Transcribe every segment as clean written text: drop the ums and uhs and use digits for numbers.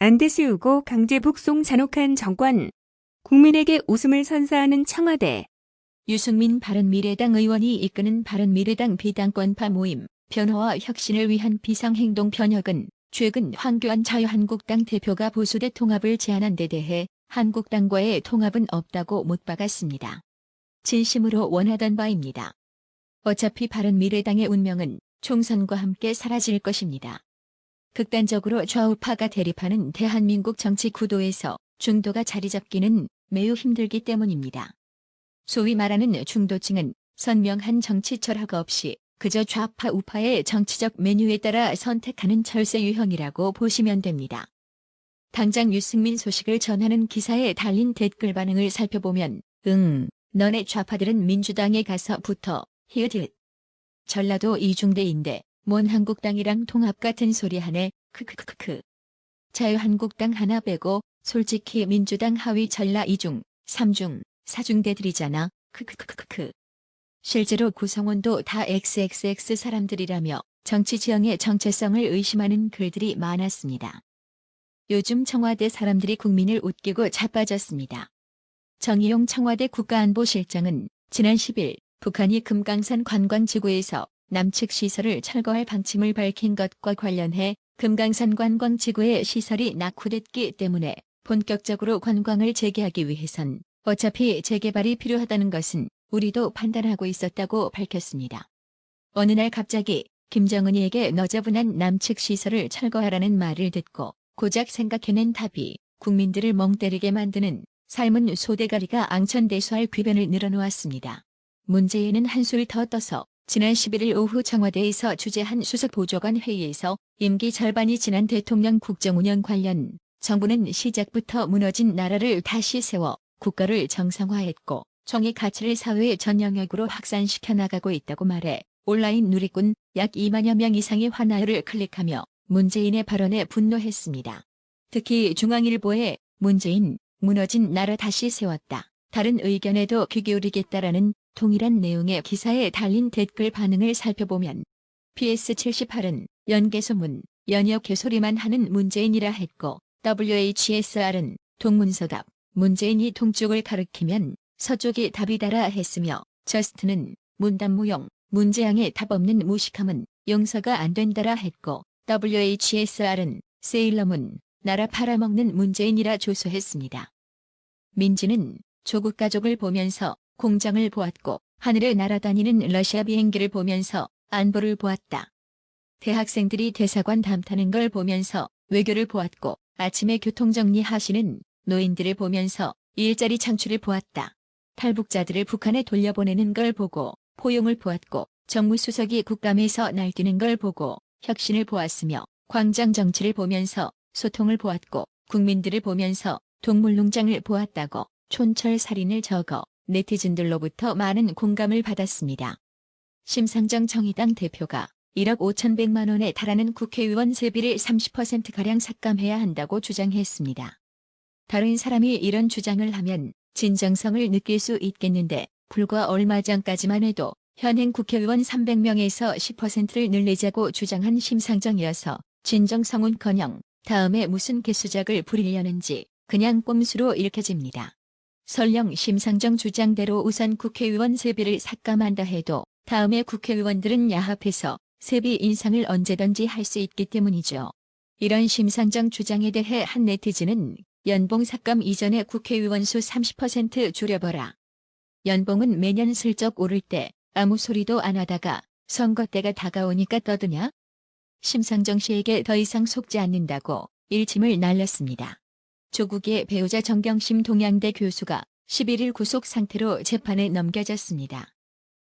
안데스우고 강제 북송 잔혹한 정권, 국민에게 웃음을 선사하는 청와대. 유승민 바른미래당 의원이 이끄는 바른미래당 비당권파 모임 변화와 혁신을 위한 비상행동 변혁은 최근 황교안 자유한국당 대표가 보수대 통합을 제안한 데 대해 한국당과의 통합은 없다고 못 박았습니다. 진심으로 원하던 바입니다. 어차피 바른미래당의 운명은 총선과 함께 사라질 것입니다. 극단적으로 좌우파가 대립하는 대한민국 정치 구도에서 중도가 자리 잡기는 매우 힘들기 때문입니다. 소위 말하는 중도층은 선명한 정치 철학 없이 그저 좌파 우파의 정치적 메뉴에 따라 선택하는 철새 유형이라고 보시면 됩니다. 당장 유승민 소식을 전하는 기사에 달린 댓글 반응을 살펴보면 너네 좌파들은 민주당에 가서 붙어 히읗 전라도 이중대인데 뭔 한국당이랑 통합 같은 소리 하네 크크크크. 자유한국당 하나 빼고 솔직히 민주당 하위 전라 2중, 3중, 4중대들이잖아 크크크크크. 실제로 구성원도 다 XXX 사람들이라며 정치 지형의 정체성을 의심하는 글들이 많았습니다. 요즘 청와대 사람들이 국민을 웃기고 자빠졌습니다. 정의용 청와대 국가안보실장은 지난 10일 북한이 금강산 관광지구에서 남측 시설을 철거할 방침을 밝힌 것과 관련해 금강산 관광지구의 시설이 낙후됐기 때문에 본격적으로 관광을 재개하기 위해선 어차피 재개발이 필요하다는 것은 우리도 판단하고 있었다고 밝혔습니다. 어느 날 갑자기 김정은이에게 너저분한 남측 시설을 철거하라는 말을 듣고 고작 생각해낸 답이 국민들을 멍 때리게 만드는 삶은 소대가리가 앙천대소할 궤변을 늘어놓았습니다. 문제에는 한술 더 떠서 지난 11일 오후 청와대에서 주재한 수석보좌관 회의에서 임기 절반이 지난 대통령 국정운영 관련 정부는 시작부터 무너진 나라를 다시 세워 국가를 정상화했고 정의 가치를 사회 전 영역으로 확산시켜 나가고 있다고 말해 온라인 누리꾼 약 2만여 명 이상의 화나요를 클릭하며 문재인의 발언에 분노했습니다. 특히 중앙일보에 문재인 무너진 나라 다시 세웠다. 다른 의견에도 귀 기울이겠다라는 동일한 내용의 기사에 달린 댓글 반응을 살펴보면 PS78은 연개소문, 연이어 개소리만 하는 문재인이라 했고 WHSR은 동문서답, 문재인이 동쪽을 가리키면 서쪽이 답이다라 했으며 저스트는 문단무용, 문재양의 답 없는 무식함은 용서가 안 된다라 했고 WHSR은 세일러문, 나라 팔아먹는 문재인이라 조소했습니다. 민지는 조국 가족을 보면서 공장을 보았고 하늘을 날아다니는 러시아 비행기를 보면서 안보를 보았다. 대학생들이 대사관 담타는 걸 보면서 외교를 보았고 아침에 교통정리하시는 노인들을 보면서 일자리 창출을 보았다. 탈북자들을 북한에 돌려보내는 걸 보고 포용을 보았고 정무수석이 국감에서 날뛰는 걸 보고 혁신을 보았으며 광장 정치를 보면서 소통을 보았고 국민들을 보면서 동물농장을 보았다고 촌철살인을 적어 네티즌들로부터 많은 공감을 받았습니다. 심상정 정의당 대표가 1억 5,100만 원에 달하는 국회의원 세비를 30%가량 삭감해야 한다고 주장했습니다. 다른 사람이 이런 주장을 하면 진정성을 느낄 수 있겠는데 불과 얼마 전까지만 해도 현행 국회의원 300명에서 10%를 늘리자고 주장한 심상정이어서 진정성은커녕 다음에 무슨 개수작을 부리려는지 그냥 꼼수로 읽혀집니다. 설령 심상정 주장대로 우선 국회의원 세비를 삭감한다 해도 다음에 국회의원들은 야합해서 세비 인상을 언제든지 할 수 있기 때문이죠. 이런 심상정 주장에 대해 한 네티즌은 연봉 삭감 이전에 국회의원 수 30% 줄여봐라. 연봉은 매년 슬쩍 오를 때 아무 소리도 안 하다가 선거 때가 다가오니까 떠드냐? 심상정 씨에게 더 이상 속지 않는다고 일침을 날렸습니다. 조국의 배우자 정경심 동양대 교수가 11일 구속 상태로 재판에 넘겨졌습니다.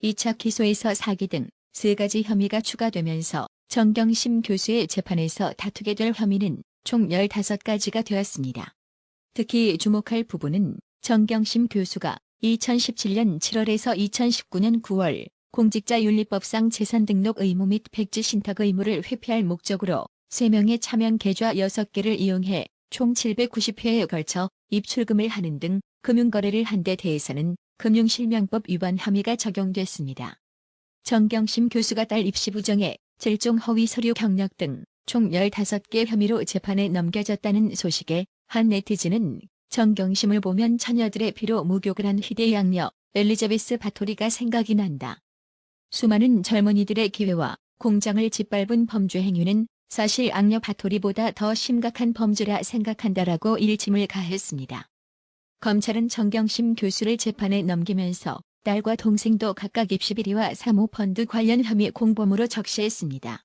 2차 기소에서 사기 등 3가지 혐의가 추가되면서 정경심 교수의 재판에서 다투게 될 혐의는 총 15가지가 되었습니다. 특히 주목할 부분은 정경심 교수가 2017년 7월에서 2019년 9월 공직자윤리법상 재산등록 의무 및 백지 신탁 의무를 회피할 목적으로 3명의 차명 계좌 6개를 이용해 총 790회에 걸쳐 입출금을 하는 등 금융거래를 한 데 대해서는 금융실명법 위반 혐의가 적용됐습니다. 정경심 교수가 딸 입시 부정에 실종 허위 서류 경력 등 총 15개 혐의로 재판에 넘겨졌다는 소식에 한 네티즌은 정경심을 보면 처녀들의 피로 목욕을 한 희대의 양녀 엘리자베스 바토리가 생각이 난다. 수많은 젊은이들의 기회와 공장을 짓밟은 범죄 행위는 사실 악녀 바토리보다 더 심각한 범죄라 생각한다라고 일침을 가했습니다. 검찰은 정경심 교수를 재판에 넘기면서 딸과 동생도 각각 입시비리와 사모펀드 관련 혐의 공범으로 적시했습니다.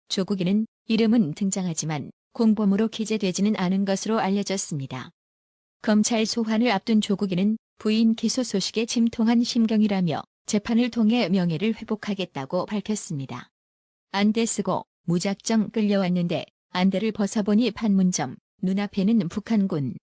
조국이는 이름은 등장하지만 공범으로 기재되지는 않은 것으로 알려졌습니다. 검찰 소환을 앞둔 조국이는 부인 기소 소식에 침통한 심경이라며 재판을 통해 명예를 회복하겠다고 밝혔습니다. 안대 쓰고 무작정 끌려왔는데 안대를 벗어보니 판문점, 눈앞에는 북한군.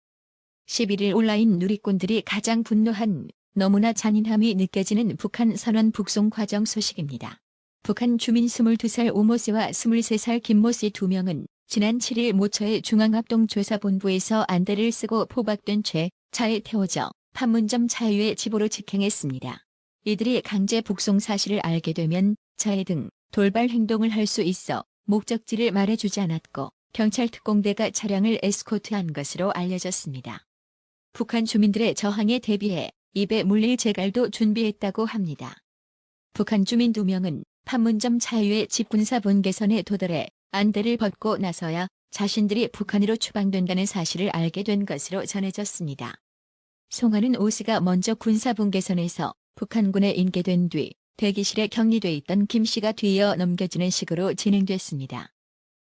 11일 온라인 누리꾼들이 가장 분노한 너무나 잔인함이 느껴지는 북한 선언 북송 과정 소식입니다. 북한 주민 22살 오모씨와 23살 김모씨 2명은 지난 7일 모처의 중앙합동조사본부에서 안대를 쓰고 포박된 채 차에 태워져 판문점 차유의 집으로 직행했습니다. 이들이 강제 북송 사실을 알게 되면 차에 등 돌발 행동을 할 수 있어 목적지를 말해주지 않았고 경찰 특공대가 차량을 에스코트한 것으로 알려졌습니다. 북한 주민들의 저항에 대비해 입에 물릴 재갈도 준비했다고 합니다. 북한 주민 2명은 판문점 차유의 집 군사분계선에 도달해 안대를 벗고 나서야 자신들이 북한으로 추방된다는 사실을 알게 된 것으로 전해졌습니다. 송하는 오씨가 먼저 군사분계선에서 북한군에 인계된 뒤 대기실에 격리돼 있던 김씨가 뒤이어 넘겨지는 식으로 진행됐습니다.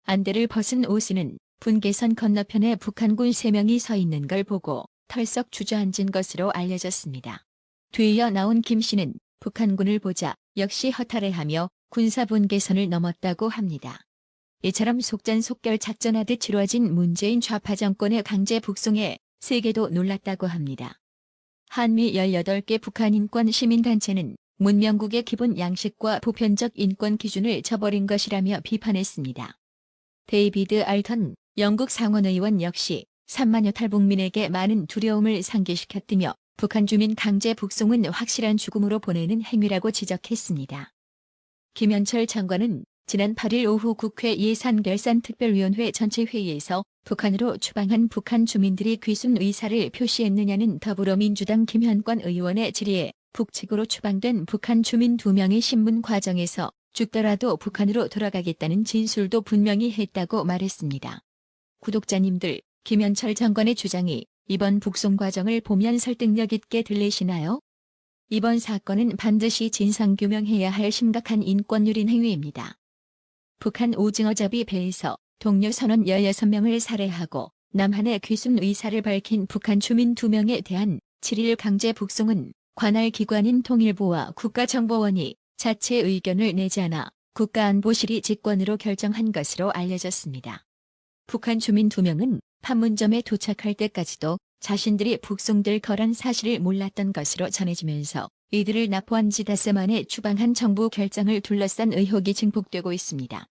안대를 벗은 오씨는 분계선 건너편에 북한군 3명이 서 있는 걸 보고 털썩 주저앉은 것으로 알려졌습니다. 뒤이어 나온 김씨는 북한군을 보자 역시 허탈해하며 군사분계선을 넘었다고 합니다. 이처럼 속전속결 작전하듯 치러진 문재인 좌파 정권의 강제 북송에 세계도 놀랐다고 합니다. 한미 18개 북한 인권 시민단체는 문명국의 기본 양식과 보편적 인권 기준을 저버린 것이라며 비판했습니다. 데이비드 알턴 영국 상원의원 역시 3만여 탈북민에게 많은 두려움을 상기시켰다며 북한 주민 강제 북송은 확실한 죽음으로 보내는 행위라고 지적했습니다. 김현철 장관은 지난 8일 오후 국회 예산결산특별위원회 전체회의에서 북한으로 추방한 북한 주민들이 귀순 의사를 표시했느냐는 더불어민주당 김현권 의원의 질의에 북측으로 추방된 북한 주민 2명의 신문 과정에서 죽더라도 북한으로 돌아가겠다는 진술도 분명히 했다고 말했습니다. 구독자님들, 김현철 장관의 주장이 이번 북송 과정을 보면 설득력 있게 들리시나요? 이번 사건은 반드시 진상규명해야 할 심각한 인권유린 행위입니다. 북한 오징어잡이 배에서 동료 선원 16명을 살해하고 남한에 귀순 의사를 밝힌 북한 주민 2명에 대한 7일 강제 북송은 관할 기관인 통일부와 국가정보원이 자체 의견을 내지 않아 국가안보실이 직권으로 결정한 것으로 알려졌습니다. 북한 주민 2명은 판문점에 도착할 때까지도 자신들이 북송될 거란 사실을 몰랐던 것으로 전해지면서 이들을 납포한 지 닷새 만에 추방한 정부 결정을 둘러싼 의혹이 증폭되고 있습니다.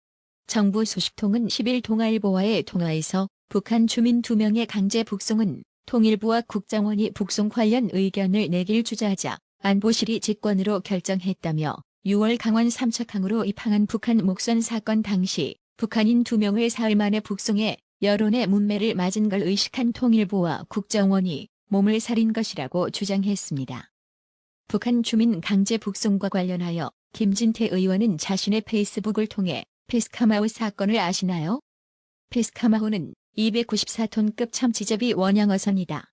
정부 소식통은 10일 동아일보와의 통화에서 북한 주민 2명의 강제 북송은 통일부와 국정원이 북송 관련 의견을 내길 주저하자 안보실이 직권으로 결정했다며 6월 강원 삼척항으로 입항한 북한 목선 사건 당시 북한인 2명을 사흘 만에 북송해 여론의 문매를 맞은 걸 의식한 통일부와 국정원이 몸을 사린 것이라고 주장했습니다. 북한 주민 강제 북송과 관련하여 김진태 의원은 자신의 페이스북을 통해 페스카마호 사건을 아시나요? 페스카마호는 294톤급 참치잡이 원양어선이다.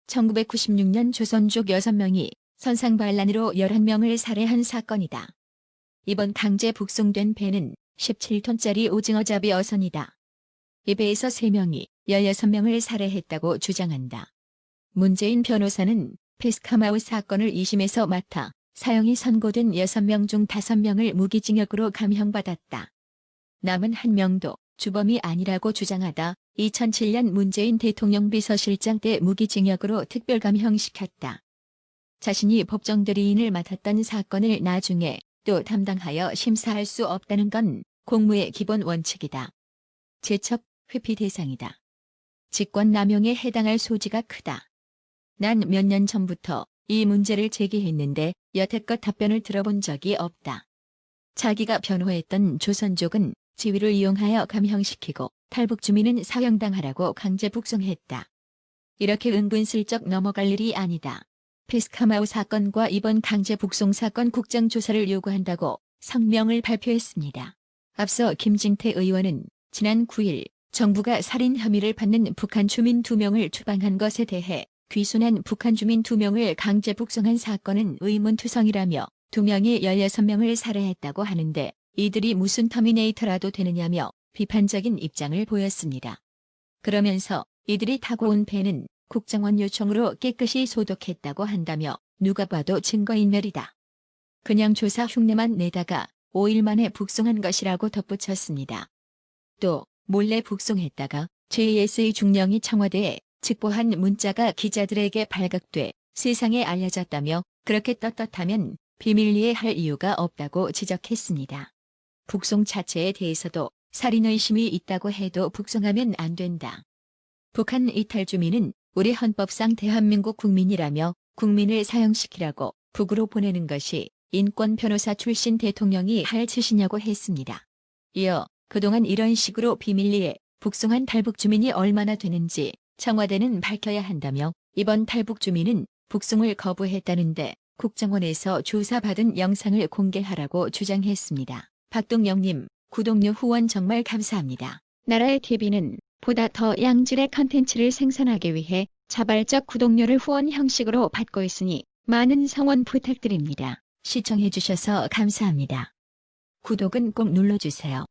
1996년 조선족 6명이 선상반란으로 11명을 살해한 사건이다. 이번 강제 북송된 배는 17톤짜리 오징어잡이 어선이다. 이 배에서 3명이 16명을 살해했다고 주장한다. 문재인 변호사는 페스카마호 사건을 2심에서 맡아 사형이 선고된 6명 중 5명을 무기징역으로 감형받았다. 남은 1명도 주범이 아니라고 주장하다 2007년 문재인 대통령 비서실장 때 무기징역으로 특별감형시켰다. 자신이 법정 대리인을 맡았던 사건을 나중에 또 담당하여 심사할 수 없다는 건 공무의 기본 원칙이다. 제척, 회피 대상이다. 직권남용에 해당할 소지가 크다. 난 몇 년 전부터 이 문제를 제기했는데 여태껏 답변을 들어본 적이 없다. 자기가 변호했던 조선족은 지위를 이용하여 감형시키고 탈북 주민은 사형당하라고 강제 북송했다. 이렇게 은근슬쩍 넘어갈 일이 아니다. 피스카마우 사건과 이번 강제 북송 사건 국정조사를 요구한다고 성명을 발표했습니다. 앞서 김진태 의원은 지난 9일 정부가 살인 혐의를 받는 북한 주민 2명을 추방한 것에 대해 귀순한 북한 주민 2명을 강제 북송한 사건은 의문투성이라며 2명이 16명을 살해했다고 하는데 이들이 무슨 터미네이터라도 되느냐며 비판적인 입장을 보였습니다. 그러면서 이들이 타고 온 배는 국정원 요청으로 깨끗이 소독했다고 한다며 누가 봐도 증거인멸이다. 그냥 조사 흉내만 내다가 5일 만에 북송한 것이라고 덧붙였습니다. 또 몰래 북송했다가 JSA 중령이 청와대에 직보한 문자가 기자들에게 발각돼 세상에 알려졌다며 그렇게 떳떳하면 비밀리에 할 이유가 없다고 지적했습니다. 북송 자체에 대해서도 살인 의심이 있다고 해도 북송하면 안 된다. 북한 이탈 주민은 우리 헌법상 대한민국 국민이라며 국민을 사형시키라고 북으로 보내는 것이 인권 변호사 출신 대통령이 할 짓이냐고 했습니다. 이어 그동안 이런 식으로 비밀리에 북송한 탈북 주민이 얼마나 되는지 청와대는 밝혀야 한다며 이번 탈북 주민은 북송을 거부했다는데 국정원에서 조사받은 영상을 공개하라고 주장했습니다. 박동영님, 구독료 후원 정말 감사합니다. 나라의 TV는 보다 더 양질의 컨텐츠를 생산하기 위해 자발적 구독료를 후원 형식으로 받고 있으니 많은 성원 부탁드립니다. 시청해주셔서 감사합니다. 구독은 꼭 눌러주세요.